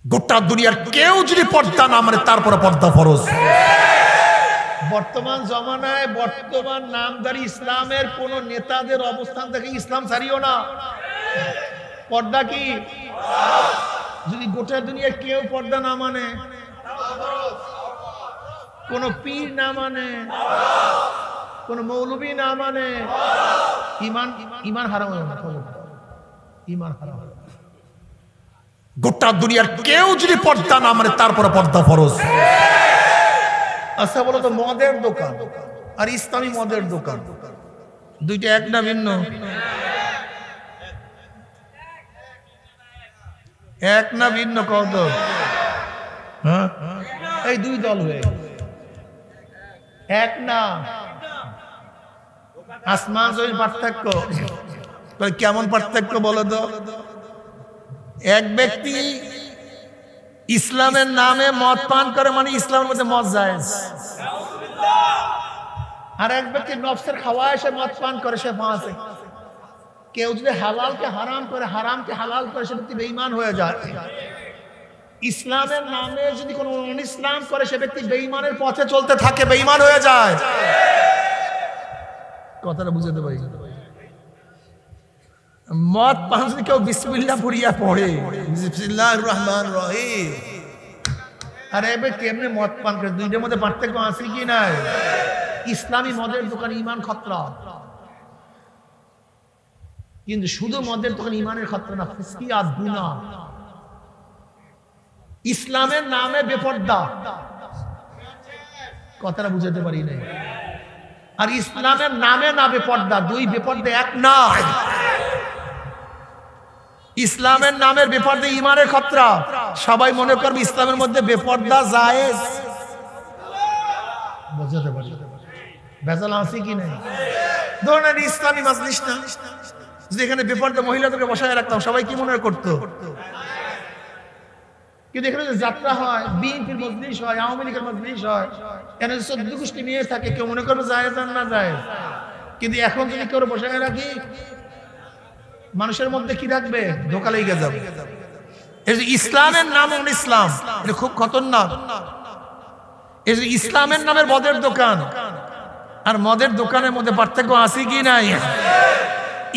গোটা দুনিয়ার কেউ যদি পর্দা না মানে তারপরে পর্দা ফরজ। বর্তমান জমানায় বর্তমান নামধারী ইসলামের কোন নেতাদের অবস্থান থেকে ইসলাম ছাড়িও না। পর্দা কি? যদি গোটা দুনিয়ার কেউ পর্দা না মানে, কোন পীর না মানে, কোন মৌলবী না মানে, ইমান হারাম, ইমান হারাম। গোটা দুনিয়ার কেউ যদি পর্দা না মানে তারপরে পর্দা ফরজ। আচ্ছা বলো তো, মদের দোকান আর ইসলামী মদের দোকান দুইটা এক না ভিন্ন? এক না ভিন্ন? কত? হ্যাঁ, এই দুই দল হয়ে এক না? আসমান জমির পার্থক্য। কেমন পার্থক্য বলো তো? এক ব্যক্তি ইসলামের নামে মদ পান করে মানে ইসলামের মধ্যে মদ জায়েজ, আর এক ব্যক্তি নফসের খাওয়া এসে মদ পান করে সে ফাঁসে। কেউ যদি হালালকে হারাম করে, হারামকে হালাল করে, সে ব্যক্তি বেঈমান হয়ে যায়। ইসলামের নামে যদি কোনো অনিসলাম করে সে ব্যক্তি বেঈমানের পথে চলতে থাকে, বেঈমান হয়ে যায়। কথাটা বুঝাতে পারি? মদ পান যদি কেউ বিসমিল্লাহ পড়িয়া পড়ে, বিসমিল্লাহির রহমানির রহিম, আর এ ব্যক্তি এমনি মদ পান করে, দুইটার মধ্যে পার্থক্য আছে কি নাই? ইসলামী মদের দোকান ইমান খতরা, কিন্তু শুধু মদের দোকান ইমানের খতরা না, ফিসকিয়াত গুনাহ। ইসলামের নামে বেপর্দা, কথাটা বুঝাতে পারি নাই? আর ইসলামের নামে না বেপর্দা, দুই বেপর্দা এক না। ইসলামের নামের বেপর্দা ইমানের খতরা। সবাই মনে করবে ইসলামের মধ্যে বেপর্দা জায়েজ। বুঝাতে পারি? ভেজাল আছে কি নাই? ধরেন ইসলামী মাজলিস না, যেখানে বেপর্দা মহিলাদেরকে বসায় রাখতাম, সবাই কি মনে করতো? কিন্তু এখানে যে যাত্রা হয়, বিএনপির মজলিস হয়, আওয়ামী লীগের মজলিস হয়, এখানে 14 গোষ্ঠী মেয়ে থাকে, কেউ মনে করবে জায়েজ আর না জায়েজ। কিন্তু এখন যদি কেউ বসায় রাখি, মানুষের মধ্যে কি রাখবে? ধোঁকা লেগে যাবে। এই যে ইসলামের নাম ইসলাম, এটা খুব খতরনাক। এই যে ইসলামের নামের মদের দোকান আর মদের দোকানের মধ্যে পার্থক্য আছে কি নাই?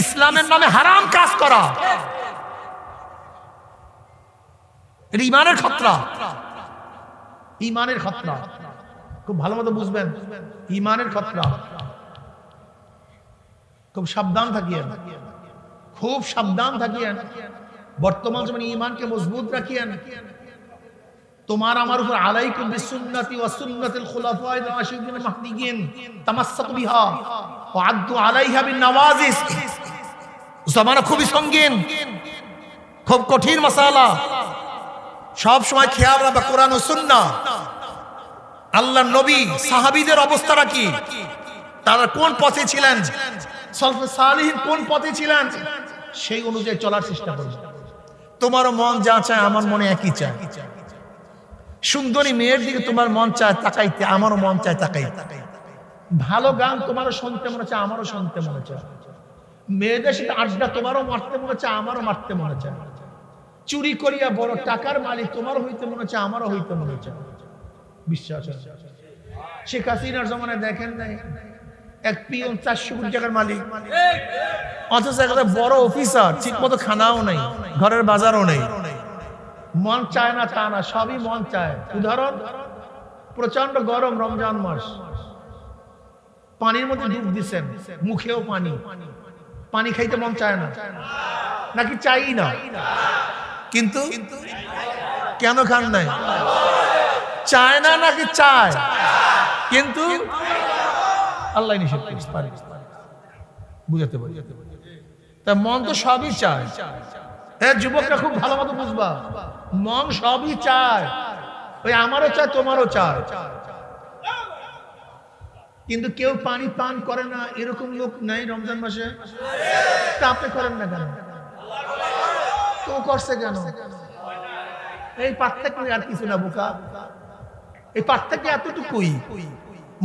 ইসলামের নামে হারাম কাজ করা, এটা ইমানের খতরা। ইমানের খতরা খুব ভালো মতো বুঝবেন। ইমানের খতরা, খুব সাবধান থাকিয়েন, খুব সাবধান থাকিয়েন। বর্তমান সময়ে ইমানকে মজবুত রাখিয়েন। তোমার আমার উপর আলাইকুম বিসুন্নতি ওয়া সুন্নাতিল খুলাফায়ে রাশিদিন মাহদিয়িন তামাসসাকু বিহা ওয়া আদ্দু আলাইহা বিন নওয়াজিস। জামানা খুবই সঙ্গীন, খুব কঠিন মাসালা। সব সময় খেয়াল রাখবা কোরআন ও সুন্নাহ। আল্লাহর নবী সাহাবীদের অবস্থাটা কি, তারা কোন পথে ছিলেন, সালফে সালিহিন কোন পথে ছিলেন, সেই অনুযায়ী চলার চেষ্টা করবে। তোমারও মন যা চায় আমার মনে একই চায়। সুন্দরী মেয়ের দিকে তোমার মন চায় তাকাইতে, আমারও মন চায় তাকাইতে। ভালো গান তোমারও শুনতে মনে চায়, আমারও শুনতে মনে চায়। মেয়েদের সাথে আড্ডা তোমারও মারতে মনে চায়, আমারও মারতে মনে চায়। চুরি করিয়া বড় টাকার মালিক তোমারও হইতে মনে চায়, আমারও হইতে মনে চায়। বিশ্বাস আছে? শেখ হাসিনার জমানায় দেখেন নাই, এক পিয়ন 400 কোটি টাকার মালিক, অথচ একটা বড় অফিসার, ঠিক মতো খানাও নাই, ঘরের বাজারও নেই। মন চায় না তা না, সবই মন চায়। উদাহরণ, প্রচন্ড গরম, রমজান মাস, পানির মধ্যে ডুব দিচ্ছেন, মুখেও পানি, পানি খাইতে মন চায় না নাকি চাই না? কিন্তু কেন খান নাই? চায় না নাকি চায়? কিন্তু আল্লাহ নিষেধ করে। বুঝাতে পারি? তা মন তো সবই চায়। হ্যাঁ, যুবকরা খুব ভালো মতো বুঝবা, মন সবই চায়। ওই আমারও চায়, তোমারও চায়। কিন্তু কেউ পানি পান করে না, এরকম লোক নাই রমজান মাসে? তা আপনি করেন না কেন? তো করছে কেন? এই পার্থক্য আর কিছু না বোকা, এই পার্থক্য এতটুকুই।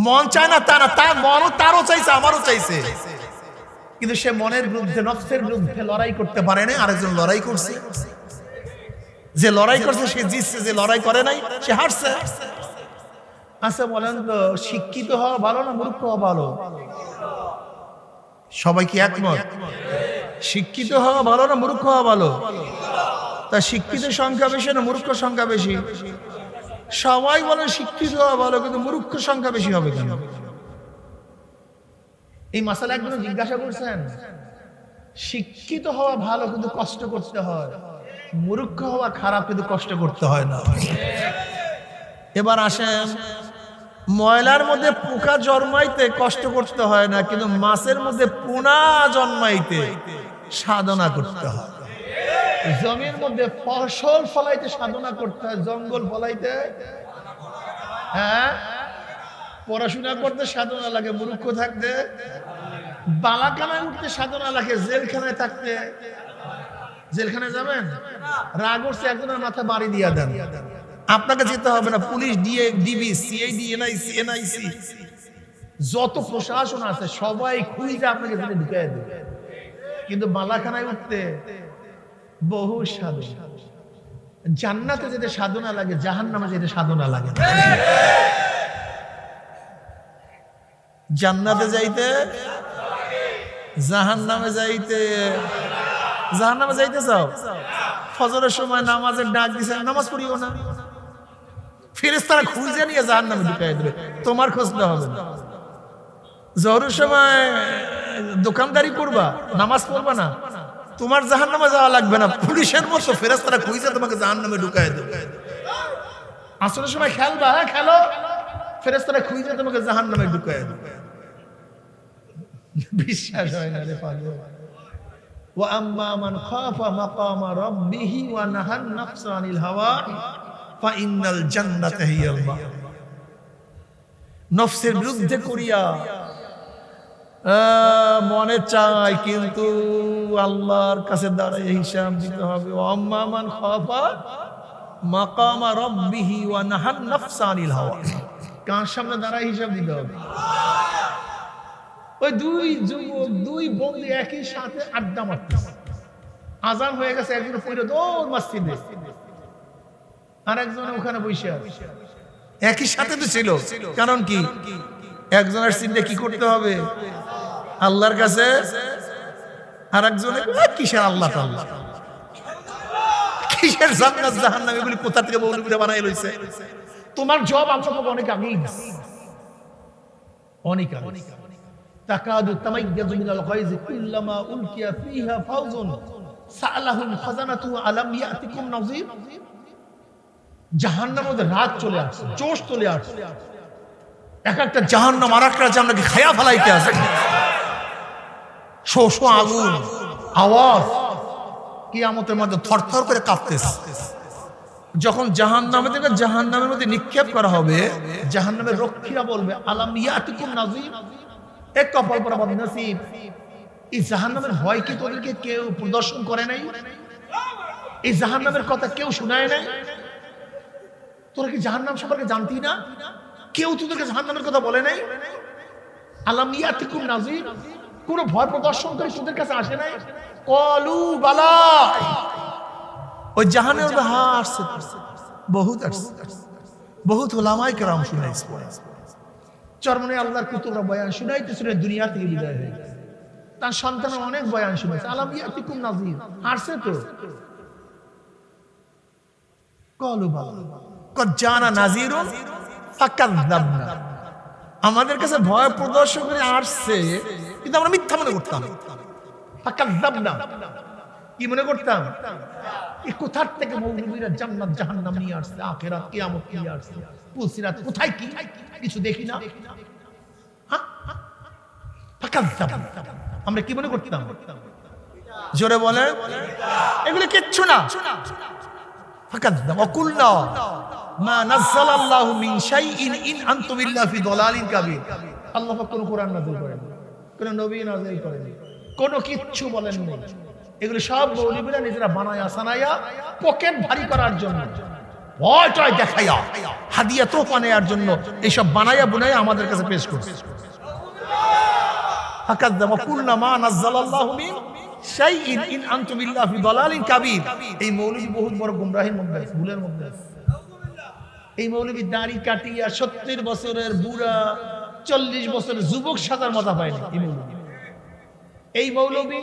মন চায় না তা না, তার মনও তারও চাইছে, আমারও চাইছে, কিন্তু সে মনের বিরুদ্ধে, নফসের বিরুদ্ধে লড়াই করতে পারে না, আরেকজন লড়াই করছে। যে লড়াই করছে সে জিতছে, যে লড়াই করে নাই সে হারছে। আচ্ছা বলেন তো, শিক্ষিত হওয়া ভালো না মূর্খ হওয়া ভালো? সবাই কি একমত? শিক্ষিত হওয়া ভালো না মূর্খ হওয়া ভালো? তা শিক্ষিতের সংখ্যা বেশি না মূর্খ সংখ্যা বেশি? সবাই বলে শিক্ষিত হওয়া ভালো, কিন্তু মূর্খ সংখ্যা বেশি হবে কেন? এই মাসালা একজন জিজ্ঞাসা করছেন? শিক্ষিত হওয়া ভালো কিন্তু কষ্ট করতে হয়, মূর্খ হওয়া খারাপ কিন্তু কষ্ট করতে হয় না। এবার আসেন, ময়লার মধ্যে পোকা জন্মাইতে কষ্ট করতে হয় না, কিন্তু মাছের মধ্যে পোনা জন্মাইতে সাধনা করতে হয়। জমির মধ্যে ফসল ফলাইতে সাধনা করতে হয়, জঙ্গল ফলাইতে, হ্যাঁ, পড়াশোনা করতে সাধনা লাগে, মূর্খ থাকতে, বালাখানায় উঠতে সাধনা লাগে, জেলখানায় থাকতে। জেলখানায় যাবেন, রাগ উঠছে একজনের মাথা বাড়ি দিয়া দেন, আপনাকে যেতে হবে না। পুলিশ, ডিবি, সিআইডি, এনআইসি, যত প্রশাসন আছে সবাই খুঁজে আপনাকে জেলে ঢুকিয়ে দেবে। কিন্তু বালাখানায় উঠতে বহু সাধনা। জান্নাতে যেতে সাধনা লাগে, জাহান্নামে যেতে সাধনা লাগে। জান্নাতে যাইতে, জাহান্নামে যাইতে। জাহান্নামে যাইতে চাও? ফজরের সময় নামাজের ডাক দিছে, নামাজ পড়িও না, ফেরেশতারা খুঁজে নিয়ে জাহান্নামে ঢুকাই দেবে, তোমার খোঁজ না হবে না। জোহরের সময় দোকানদারি করবা, নামাজ পড়বা না, তোমার জাহান্নামে যাওয়া লাগবে না, পুলিশের মতো ফেরেশতারা খুঁজে তোমাকে জাহান্নামে ঢুকাই দেবে। আসরের সময় খেলবা, হ্যাঁ খেলো, ফেরেশতারা খুঁজে তোমাকে জাহান্নামে ঢুকাই দেবে। বিশ্বাস হয় না রে পাগল। ওয়া আম্মা মান খাফা মাকামা রাব্বিহি ওয়া নাহান নাফসা আনিল হাওয়া ফা ইন্নাল জান্নাতা হিয়াল মাওয়া। নফসের বিরুদ্ধে করিয়া মনে চাই, কিন্তু আল্লাহর কাছে দাঁড়ায় হিসাব দিতে হবে। ওয়া আম্মা মান খাফা মাকামা রাব্বিহি ওয়া নাহান নাফসা আনিল হাওয়া, কার সামনে দাঁড়ায় হিসাব দিতে হবে? ওই দুই যুবক, দুই বন্ধু একই সাথে আড্ডা মারতেছে, আজান হয়ে গেছে, একজন পড়ে দৌড় মসজিদে, আর একজন ওখানে বসে আছে। একই সাথে তো ছিল, কারণ কি? একজনের চিন্তা কি করতে হবে? আল্লাহর কাছে, আর একজনের কিসের আল্লাহ তাআলা, কিসের জান্নাত জাহান্নাম, এগুলি কোথা থেকে মৌলবীরা বানাই লইছে? তোমার জব আপনাকে অনেক আগেই অনেক আগে। তাকাদু তামাইয়াজু মিনাল গায়জি কুল্লামা উলকিয়া ফিহা ফাওজুন সাআলাহুম খাজানাতু আলাম ইয়াতিকুম নাযীর। জাহান্নামের মধ্যে রাত চলে আসছে, জোশ চলে আসছে, এক একটা জাহান্নাম আর একটা জাহান্নামকে খায়া ফেলাইতে আছে। শো শো আগুন, আওয়াজ, কিয়ামতের মধ্যে থরথর করে কাঁপতেছে। যখন জাহান্নামের মধ্যে নিক্ষেপ করা হবে, জাহান্নামের রক্ষীরা বলবে আলাম ইয়াতিকুম নাযীর, এক কপাল পরা বদনসিব, এই জাহান্নামের ভয় কি তোদেরকে কেউ প্রদর্শন করে নাই? এই জাহান্নামের কথা কেউ শোনায় নাই? তোরা কি জাহান্নাম সম্পর্কে জানতি না? কেউ তোদেরকে জাহান্নামের কথা বলে নাই? আলাম ইয়াতিকুম নাযীর, কোন ভয় প্রদর্শন করে তোদের কাছে আসে নাই? কলু বালা, ওই জাহান্নামের হাসছে, বহুত আসছে, বহুত উলামায়ে কেরাম শুনাইছে। চরমনে আল্লাহর কুতুবরা বয়ান শুনাইতে শুনে দুনিয়া থেকে বিদায় হয়ে গেছে। তার সন্তান অনেক বয়ান শুনেছে, আলাম ইয়াতিকুম নাযীর, হাসছে তো। কলু বালা কদ জানা নাযীরুন ফাকাযযাবনা, আমাদের কাছে ভয় প্রদর্শন করে আসছে, কিন্তু আমরা মিথ্যা মনে করতাম। ফাকাযযাবনা, কি মনে করতাম? এই কোথার থেকে মৌলবীরা জান্নাত জাহান্নাম নিয়ে আসছে, আখিরাত কিয়ামত নিয়ে আসছে, পুলসিরাত কোথায় কি কিছু দেখি না? ফাকাযযাবনা, আমরা কি মনে করতাম? জোরে বলে, এগুলো কিচ্ছু না। ফাকাযযাবনা ওয়া কুল্লা মা নাযালাল্লাহু মিন শাইইন ইন আনতুম ইল্লা ফি দালালিন কাবীর। আল্লাহ পাক কোন কোরআন নাযিল করেন, কোন নবী নাযিল করেন, কোন কিচ্ছু বলেন না। এগুলো সব মৌলবীরা নিজেরা বানায়া সানায়া পকেট ভারী করার জন্য, ভয়টাই দেখাইয়া, হাদিয়া তোফা নেয়ার জন্য এইসব বানায়া বুনায়া আমাদের কাছে পেশ করছে। ফাকাযযাবা কুল্লা মা নাযালাল্লাহু মিন শাইইন ইন আনতুম ইল্লা ফি দালালিন কাবীর। এই মৌলবী বহুত বড় গুমরাহির মধ্যে আছে, ভুলের মধ্যে আছে। এই মৌলবী দাড়ি কাটিয়া 70 বছরের বুড়া 40 বছরের যুবক সাজার মাথা পায় না। এই মৌলবী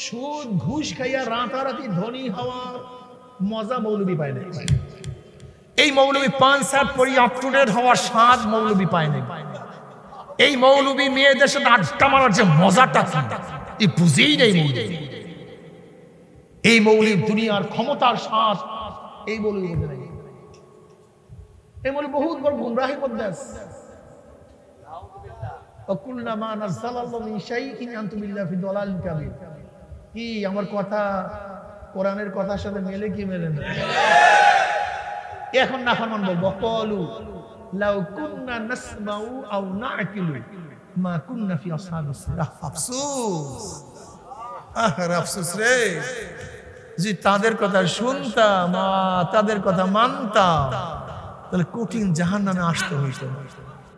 সুদ ঘুষ খাইয়া রাতারাতি ধনী হওয়ার মজা মৌলবী পায় না। এই মৌলবী 5-7 পরি আপ টু ডেট হওয়ার স্বাদ মৌলবী পায় না। এই মৌলবী মেয়েদের সাথে আড্ডা মারার যে মজাটা কি বুঝেই নেই মৌলবী। এই মৌলবী দুনিয়ার ক্ষমতার স্বাদ এই মৌলবী বুঝে নাই। এই মৌলবী বহুত বড় গুমরাহির মধ্যে আছে। ওয়াকুলনা মা নাযালাল্লাহু মিন শাইইন আনতুম ইল্লা ফি দালালিন কাবীর। কি আমার কথা কোরআনের কথার সাথে মেলে কি মেলে না? এখন নাফরমান বলবো ক্বালু লাউ কুননা নাসমাউ আও নাআকিলু মা কুননা ফি আসহাবিস সিরাহ। আফসোস, আফসোস রে, যে তাদের কথা শুনতাম, তাদের কথা মানতাম, তাহলে কঠিন জাহান্নামে আসতে হইতো।